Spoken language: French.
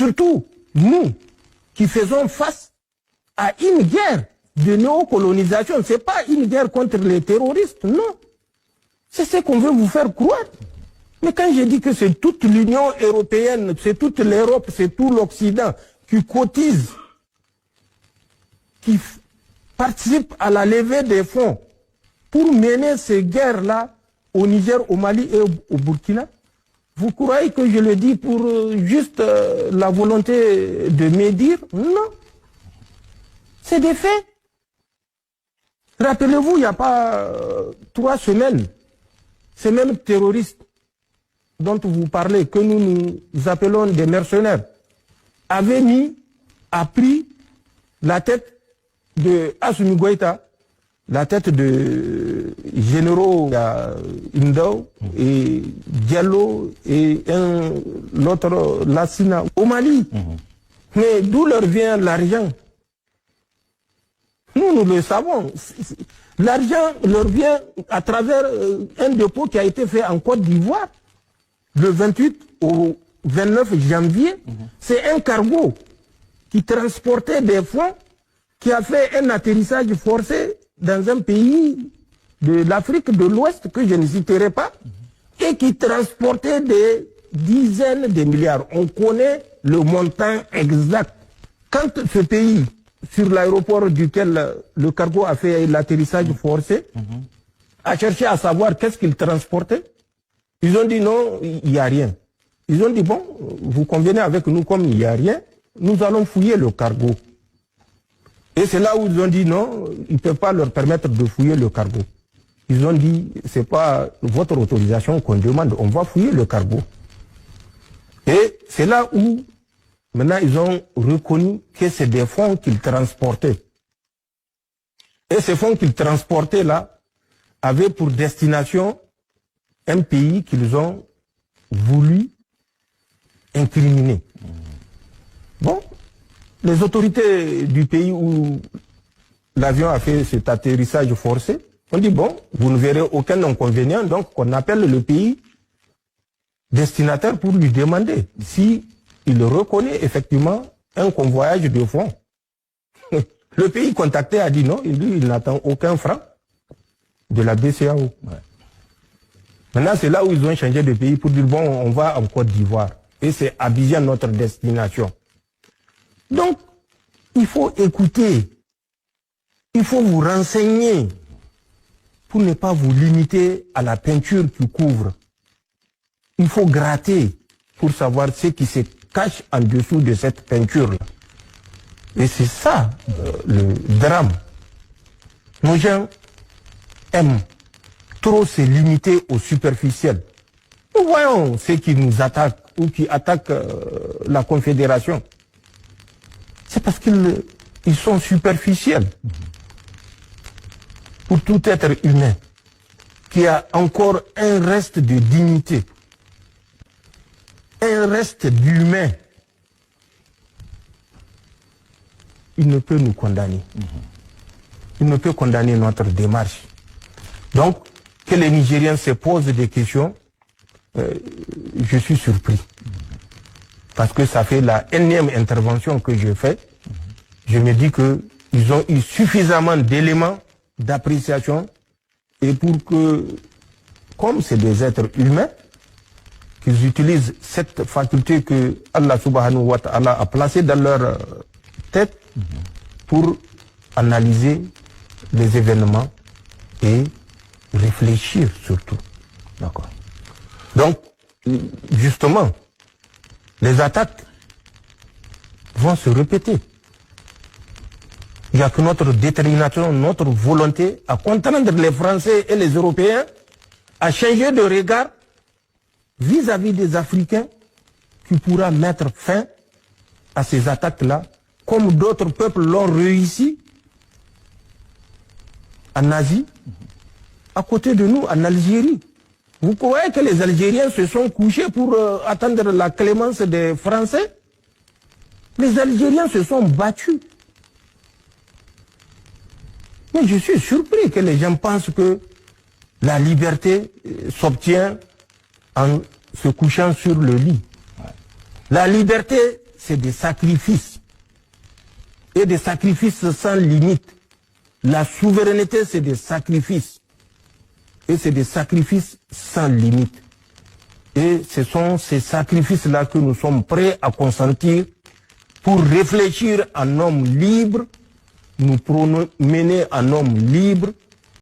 surtout, nous, qui faisons face à une guerre de néocolonisation. Ce n'est pas une guerre contre les terroristes, non. C'est ce qu'on veut vous faire croire. Mais quand je dis que c'est toute l'Union européenne, c'est toute l'Europe, c'est tout l'Occident qui cotise, qui participe à la levée des fonds pour mener ces guerres-là au Niger, au Mali et au Burkina, vous croyez que je le dis pour juste la volonté de médire? Non. C'est des faits. Rappelez-vous, il n'y a pas 3 semaines, ces mêmes terroristes dont vous parlez, que nous appelons des mercenaires, avaient pris la tête de Assimi Goïta, la tête de généraux Indao et Diallo et l'autre Lassina au Mali. Mais d'où leur vient l'argent? Nous le savons. L'argent leur vient à travers un dépôt qui a été fait en Côte d'Ivoire le 28 au 29 janvier. C'est un cargo qui transportait des fonds, qui a fait un atterrissage forcé dans un pays de l'Afrique de l'Ouest que je ne citerai pas, et qui transportait des dizaines de milliards. On connaît le montant exact. Quand ce pays, sur l'aéroport duquel le cargo a fait l'atterrissage forcé, a cherché à savoir qu'est-ce qu'il transportait, ils ont dit non, il n'y a rien. Ils ont dit bon, vous convenez avec nous comme il n'y a rien, nous allons fouiller le cargo. Et c'est là où ils ont dit non, ils ne peuvent pas leur permettre de fouiller le cargo. Ils ont dit, c'est pas votre autorisation qu'on demande, on va fouiller le cargo. Et c'est là où, maintenant, ils ont reconnu que c'est des fonds qu'ils transportaient. Et ces fonds qu'ils transportaient là, avaient pour destination un pays qu'ils ont voulu incriminer. Bon, les autorités du pays où l'avion a fait cet atterrissage forcé, on dit bon, vous ne verrez aucun inconvénient, donc on appelle le pays destinataire pour lui demander si il reconnaît effectivement un convoyage de fonds. Le pays contacté a dit non, lui il n'attend aucun franc de la BCEAO. Ouais. Maintenant c'est là où ils ont changé de pays pour dire bon, on va en Côte d'Ivoire. Et c'est Abidjan notre destination. Donc, il faut écouter, il faut vous renseigner pour ne pas vous limiter à la peinture qui couvre. Il faut gratter pour savoir ce qui se cache en dessous de cette peinture-là. Et c'est ça le drame. Nos gens aiment trop se limiter au superficiel. Nous voyons ceux qui nous attaquent ou qui attaquent la Confédération. C'est parce qu'ils sont superficiels. Pour tout être humain qui a encore un reste de dignité, un reste d'humain, il ne peut nous condamner. Il ne peut condamner notre démarche. Donc, que les Nigériens se posent des questions, je suis surpris. Parce que ça fait la énième intervention que je fais. Je me dis qu'ils ont eu suffisamment d'éléments d'appréciation et pour que, comme c'est des êtres humains, qu'ils utilisent cette faculté que Allah subhanahu wa ta'ala a placée dans leur tête pour analyser les événements et réfléchir surtout. D'accord. Donc, justement, les attaques vont se répéter. Il n'y a que notre détermination, notre volonté à contraindre les Français et les Européens à changer de regard vis-à-vis des Africains qui pourra mettre fin à ces attaques-là, comme d'autres peuples l'ont réussi en Asie, à côté de nous, en Algérie. Vous croyez que les Algériens se sont couchés pour attendre la clémence des Français? Les Algériens se sont battus. Mais je suis surpris que les gens pensent que la liberté s'obtient en se couchant sur le lit. La liberté c'est des sacrifices. Et des sacrifices sans limite. La souveraineté, c'est des sacrifices. Et c'est des sacrifices sans limite. Et ce sont ces sacrifices-là que nous sommes prêts à consentir pour réfléchir en homme libre, nous mener en homme libre